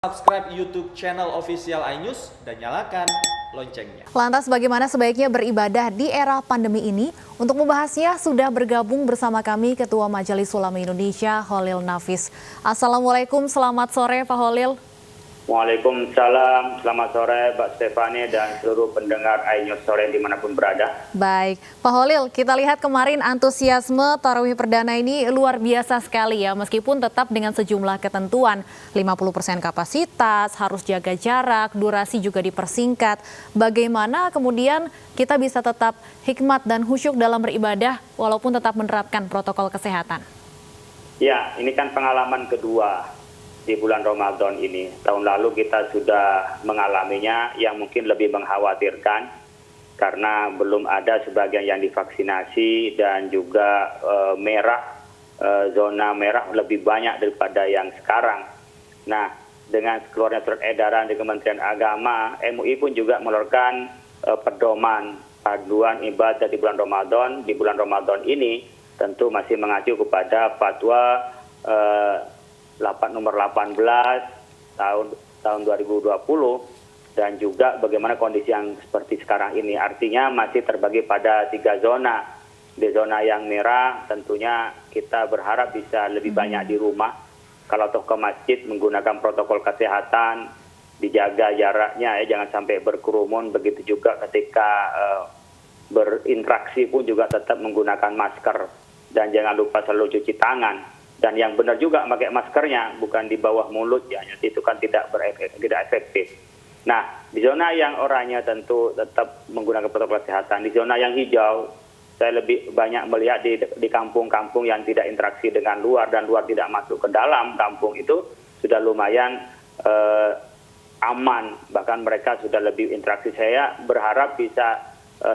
Subscribe YouTube channel official iNews dan nyalakan loncengnya. Lantas bagaimana sebaiknya beribadah di era pandemi ini? Untuk membahasnya sudah bergabung bersama kami Ketua Majelis Ulama Indonesia, Holil Nafis. Assalamualaikum, selamat sore Pak Holil. Waalaikumsalam, selamat sore Mbak Stefani dan seluruh pendengar iNews sore dimanapun berada. Baik, Pak Holil, kita lihat kemarin antusiasme Tarawih Perdana ini luar biasa sekali ya, meskipun tetap dengan sejumlah ketentuan, 50% kapasitas, harus jaga jarak, durasi juga dipersingkat. Bagaimana kemudian kita bisa tetap hikmat dan khusyuk dalam beribadah walaupun tetap menerapkan protokol kesehatan? Ya, ini kan pengalaman kedua di bulan Ramadan ini. Tahun lalu kita sudah mengalaminya yang mungkin lebih mengkhawatirkan karena belum ada sebagian yang divaksinasi dan juga zona merah lebih banyak daripada yang sekarang. Nah, dengan keluarnya surat edaran di Kementerian Agama, MUI pun juga mengeluarkan pedoman panduan ibadah di bulan Ramadan. Di bulan Ramadan ini tentu masih mengacu kepada fatwa nomor 18 tahun 2020 dan juga bagaimana kondisi yang seperti sekarang ini. Artinya masih terbagi pada 3 zona. Di zona yang merah tentunya kita berharap bisa lebih banyak di rumah. Kalau toh ke masjid menggunakan protokol kesehatan, dijaga jaraknya ya, jangan sampai berkerumun. Begitu juga ketika berinteraksi pun juga tetap menggunakan masker dan jangan lupa selalu cuci tangan. Dan yang benar juga pakai maskernya, bukan di bawah mulut ya, itu kan tidak efektif. Nah, di zona yang oranye tentu tetap menggunakan protokol kesehatan. Di zona yang hijau, saya lebih banyak melihat di kampung-kampung yang tidak interaksi dengan luar dan luar tidak masuk ke dalam kampung itu sudah lumayan aman. Bahkan mereka sudah lebih interaksi. Saya berharap bisa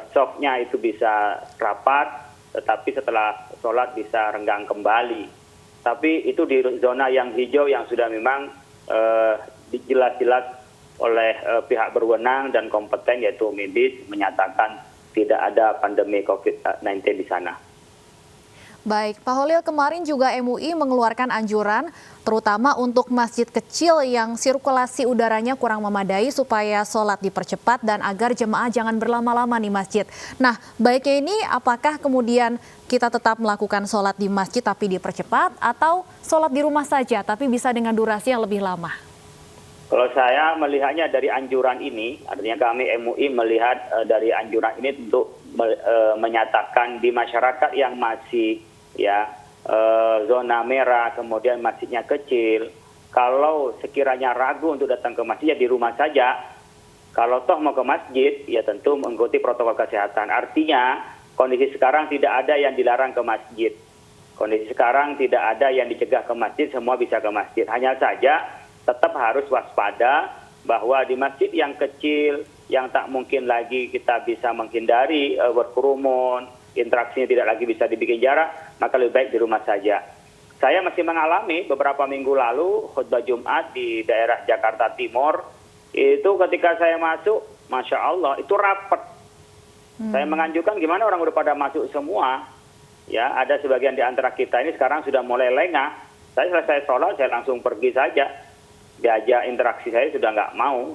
softnya itu bisa rapat, tetapi setelah sholat bisa renggang kembali. Tapi itu di zona yang hijau yang sudah memang jelas-jelas oleh pihak berwenang dan kompeten yaitu medis menyatakan tidak ada pandemi COVID-19 di sana. Baik, Pak Holil, kemarin juga MUI mengeluarkan anjuran terutama untuk masjid kecil yang sirkulasi udaranya kurang memadai supaya sholat dipercepat dan agar jemaah jangan berlama-lama di masjid. Nah, baiknya ini apakah kemudian kita tetap melakukan sholat di masjid tapi dipercepat atau sholat di rumah saja tapi bisa dengan durasi yang lebih lama? Kalau saya melihatnya dari anjuran ini, artinya kami MUI melihat dari anjuran ini untuk menyatakan di masyarakat yang masih zona merah, kemudian masjidnya kecil, kalau sekiranya ragu untuk datang ke masjid ya di rumah saja. Kalau toh mau ke masjid ya tentu mengikuti protokol kesehatan. Artinya kondisi sekarang tidak ada yang dilarang ke masjid. Kondisi sekarang tidak ada yang dicegah ke masjid, semua bisa ke masjid. Hanya saja tetap harus waspada bahwa di masjid yang kecil yang tak mungkin lagi kita bisa menghindari berkerumun, interaksinya tidak lagi bisa dibikin jarak, maka lebih baik di rumah saja. Saya masih mengalami beberapa minggu lalu khutbah Jumat di daerah Jakarta Timur, itu ketika saya masuk, Masya Allah, itu rapat. Saya menganjurkan gimana orang udah pada masuk semua, ya ada sebagian di antara kita ini sekarang sudah mulai lengah. Saya selesai sholat, saya langsung pergi saja. Diajak interaksi saya sudah nggak mau.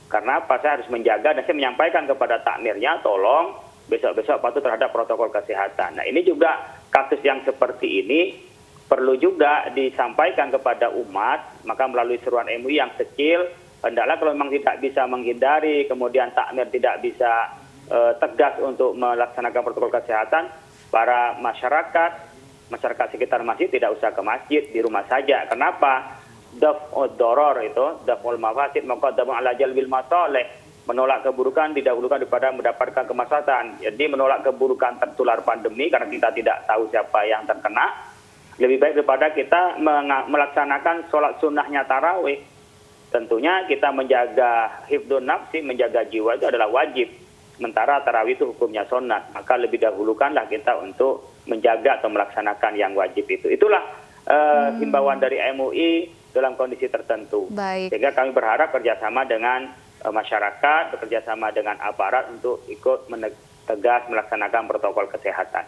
Karena apa? Saya harus menjaga dan saya menyampaikan kepada takmirnya, tolong besok-besok patuh terhadap protokol kesehatan. Nah, ini juga kasus yang seperti ini perlu juga disampaikan kepada umat, maka melalui seruan MUI yang kecil, hendaklah kalau memang tidak bisa menghindari, kemudian takmir tidak bisa tegas untuk melaksanakan protokol kesehatan, para masyarakat sekitar masjid tidak usah ke masjid, di rumah saja. Kenapa? Daf'ud doror itu, daf'ul mafasid, muqaddamun ala jalbil masalih. Menolak keburukan didahulukan daripada mendapatkan kemaslahatan. Jadi menolak keburukan tertular pandemi karena kita tidak tahu siapa yang terkena. Lebih baik daripada kita melaksanakan sholat sunnahnya tarawih. Tentunya kita menjaga hifdzun nafsi, menjaga jiwa itu adalah wajib. Sementara tarawih itu hukumnya sunnah. Maka lebih dahulukanlah kita untuk menjaga atau melaksanakan yang wajib itu. Itulah himbauan dari MUI dalam kondisi tertentu. Baik. Sehingga kami berharap kerjasama dengan masyarakat, bekerja sama dengan aparat untuk ikut tegas melaksanakan protokol kesehatan.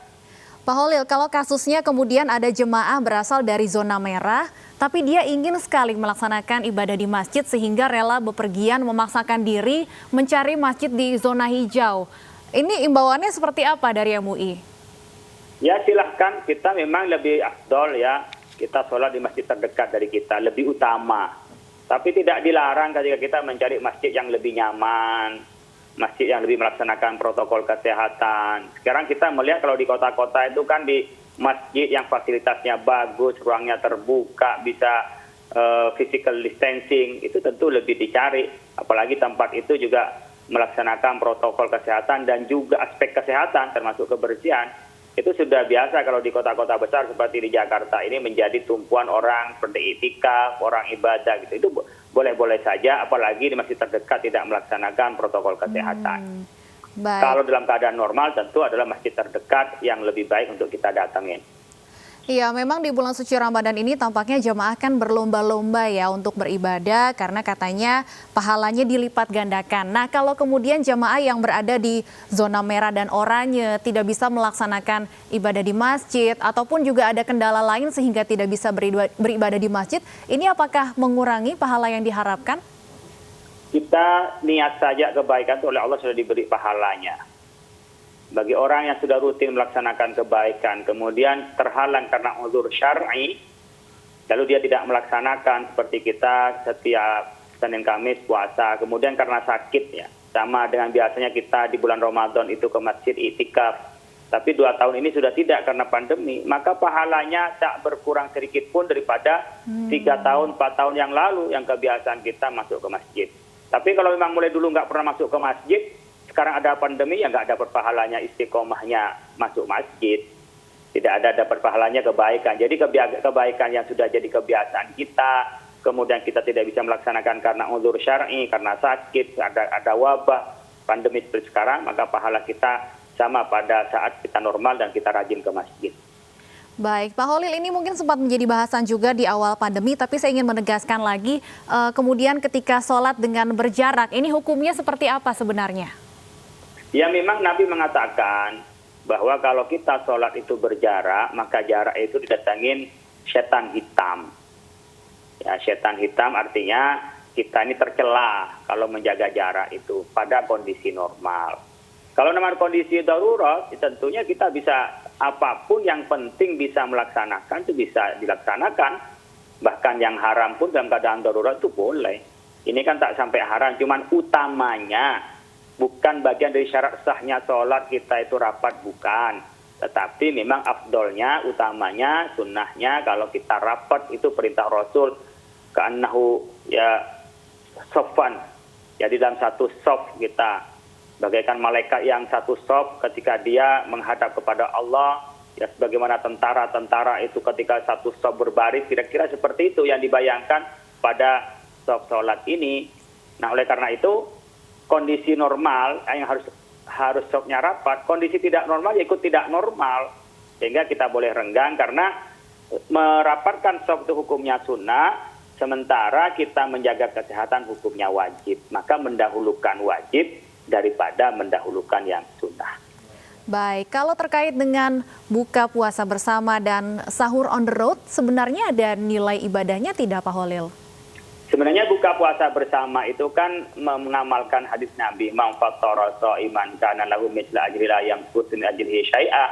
Pak Holil, kalau kasusnya kemudian ada jemaah berasal dari zona merah, tapi dia ingin sekali melaksanakan ibadah di masjid sehingga rela bepergian memaksakan diri mencari masjid di zona hijau. Ini imbauannya seperti apa dari MUI? Ya silahkan, kita memang lebih afdol ya, kita sholat di masjid terdekat dari kita, lebih utama. Tapi tidak dilarang ketika kita mencari masjid yang lebih nyaman, masjid yang lebih melaksanakan protokol kesehatan. Sekarang kita melihat kalau di kota-kota itu kan di masjid yang fasilitasnya bagus, ruangnya terbuka, bisa physical distancing, itu tentu lebih dicari. Apalagi tempat itu juga melaksanakan protokol kesehatan dan juga aspek kesehatan termasuk kebersihan. Itu sudah biasa kalau di kota-kota besar seperti di Jakarta ini menjadi tumpuan orang seperti itikaf, orang ibadah gitu. Itu boleh-boleh saja, apalagi di masjid terdekat tidak melaksanakan protokol kesehatan. Baik. Kalau dalam keadaan normal tentu adalah masjid terdekat yang lebih baik untuk kita datangin. Iya, memang di bulan suci Ramadan ini tampaknya jemaah kan berlomba-lomba ya untuk beribadah karena katanya pahalanya dilipat gandakan. Nah, kalau kemudian jemaah yang berada di zona merah dan oranye tidak bisa melaksanakan ibadah di masjid ataupun juga ada kendala lain sehingga tidak bisa beribadah di masjid, ini apakah mengurangi pahala yang diharapkan? Kita niat saja kebaikan itu oleh Allah sudah diberi pahalanya. Bagi orang yang sudah rutin melaksanakan kebaikan, kemudian terhalang karena uzur syar'i, lalu dia tidak melaksanakan seperti kita setiap Senin Kamis puasa, kemudian karena sakit ya, sama dengan biasanya kita di bulan Ramadan itu ke masjid iktikaf, tapi 2 tahun ini sudah tidak karena pandemi, maka pahalanya tak berkurang sedikit pun daripada 3 tahun, 4 tahun yang lalu yang kebiasaan kita masuk ke masjid. Tapi kalau memang mulai dulu nggak pernah masuk ke masjid, sekarang ada pandemi ya nggak dapat pahalanya istiqomahnya masuk masjid. Tidak ada dapat pahalanya kebaikan. Jadi kebaikan yang sudah jadi kebiasaan kita, kemudian kita tidak bisa melaksanakan karena uzur syar'i, karena sakit, ada wabah, pandemi seperti sekarang, maka pahala kita sama pada saat kita normal dan kita rajin ke masjid. Baik, Pak Holil, ini mungkin sempat menjadi bahasan juga di awal pandemi, tapi saya ingin menegaskan lagi, kemudian ketika sholat dengan berjarak, ini hukumnya seperti apa sebenarnya? Ya memang Nabi mengatakan bahwa kalau kita sholat itu berjarak, maka jarak itu didatangin setan hitam. Ya, setan hitam artinya kita ini tercela kalau menjaga jarak itu pada kondisi normal. Kalau memang kondisi darurat, tentunya kita bisa apapun yang penting bisa melaksanakan, itu bisa dilaksanakan. Bahkan yang haram pun dalam keadaan darurat itu boleh. Ini kan tak sampai haram, cuman utamanya bukan bagian dari syarat sahnya sholat kita itu rapat, bukan. Tetapi memang afdolnya, utamanya, sunnahnya kalau kita rapat itu perintah Rasul ka'annahu ya sofan. Jadi dalam satu sof kita bagaikan malaikat yang satu sof ketika dia menghadap kepada Allah, ya sebagaimana tentara-tentara itu ketika satu sof berbaris, kira-kira seperti itu yang dibayangkan pada sof sholat ini. Nah oleh karena itu kondisi normal yang harus sofnya rapat, kondisi tidak normal ya ikut tidak normal, sehingga kita boleh renggang karena merapatkan sof itu hukumnya sunnah, sementara kita menjaga kesehatan hukumnya wajib, maka mendahulukan wajib daripada mendahulukan yang sunnah. Baik, kalau terkait dengan buka puasa bersama dan sahur on the road, sebenarnya ada nilai ibadahnya tidak, Pak Holil? Sebenarnya buka puasa bersama itu kan mengamalkan hadis Nabi, man fattara sha'iman kana lahu mithla ajri la yanqus min ajrihi syai'a.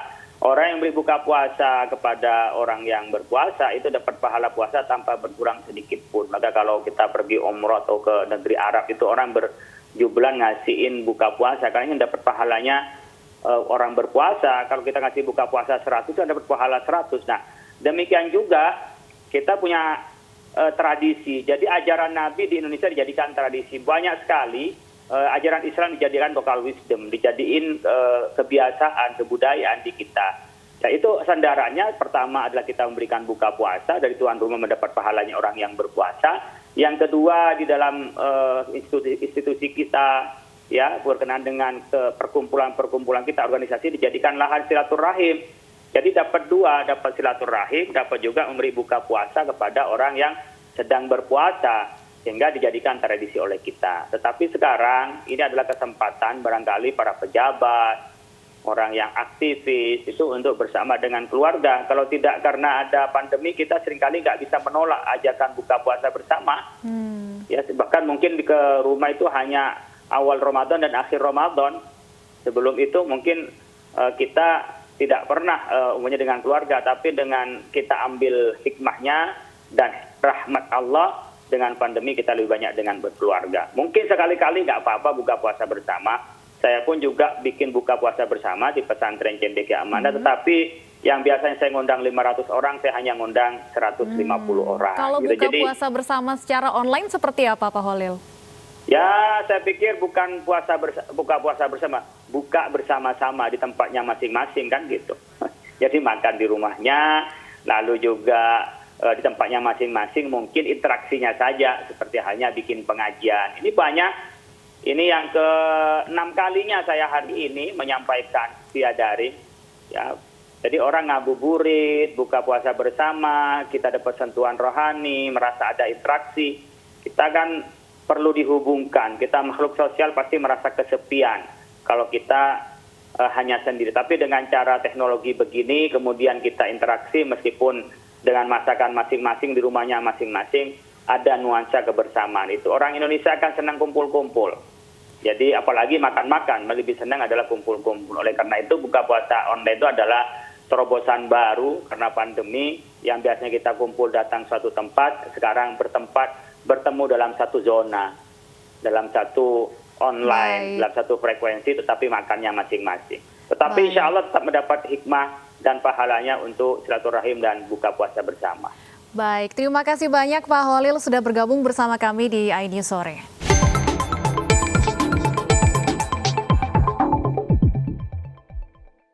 Orang yang berbuka puasa kepada orang yang berpuasa itu dapat pahala puasa tanpa berkurang sedikit pun. Maka kalau kita pergi umrah atau ke negeri Arab itu orang berjublan ngasihin buka puasa karena dapat pahalanya orang berpuasa. Kalau kita ngasih buka puasa 100 itu dapat pahala 100. Nah, demikian juga kita punya tradisi. Jadi ajaran Nabi di Indonesia dijadikan tradisi. Banyak sekali ajaran Islam dijadikan local wisdom, dijadiin kebiasaan, kebudayaan di kita. Nah itu sandarannya pertama adalah kita memberikan buka puasa, dari tuan rumah mendapat pahalanya orang yang berpuasa. Yang kedua di dalam institusi kita ya berkenaan dengan perkumpulan-perkumpulan kita, organisasi dijadikan lahan silaturahim. Jadi dapat dua, dapat silaturahim, dapat juga memberi buka puasa kepada orang yang sedang berpuasa, sehingga dijadikan tradisi oleh kita. Tetapi sekarang ini adalah kesempatan barangkali para pejabat, orang yang aktivis itu untuk bersama dengan keluarga. Kalau tidak karena ada pandemi, kita seringkali nggak bisa menolak ajakan buka puasa bersama. Ya, bahkan mungkin ke rumah itu hanya awal Ramadan dan akhir Ramadan. Sebelum itu mungkin kita tidak pernah umumnya dengan keluarga, tapi dengan kita ambil hikmahnya dan rahmat Allah, dengan pandemi kita lebih banyak dengan berkeluarga. Mungkin sekali-kali nggak apa-apa buka puasa bersama. Saya pun juga bikin buka puasa bersama di pesantren Cendekia Amanah, tetapi yang biasanya saya ngundang 500 orang, saya hanya ngundang 150 orang. Kalau gitu. buka Jadi, puasa bersama secara online seperti apa Pak Holil? ya saya pikir bukan buka puasa bersama, buka bersama-sama di tempatnya masing-masing kan gitu. Jadi makan di rumahnya, lalu juga di tempatnya masing-masing, mungkin interaksinya saja seperti hanya bikin pengajian. Ini banyak. Ini yang ke-6 kalinya saya hari ini menyampaikan via daring. Ya, jadi orang ngabuburit, buka puasa bersama, kita dapat sentuhan rohani, merasa ada interaksi. Kita kan perlu dihubungkan. Kita makhluk sosial pasti merasa kesepian kalau kita hanya sendiri. Tapi dengan cara teknologi begini, kemudian kita interaksi meskipun dengan masakan masing-masing di rumahnya masing-masing, ada nuansa kebersamaan itu. Orang Indonesia kan senang kumpul-kumpul. Jadi apalagi makan-makan, lebih senang adalah kumpul-kumpul. Oleh karena itu buka puasa online itu adalah terobosan baru karena pandemi, yang biasanya kita kumpul datang suatu tempat, sekarang bertemu dalam satu zona, dalam satu online, dalam satu frekuensi, tetapi makannya masing-masing. Tetapi insya Allah tetap mendapat hikmah dan pahalanya untuk silaturahim dan buka puasa bersama. Baik, terima kasih banyak Pak Holil sudah bergabung bersama kami di iNews Sore.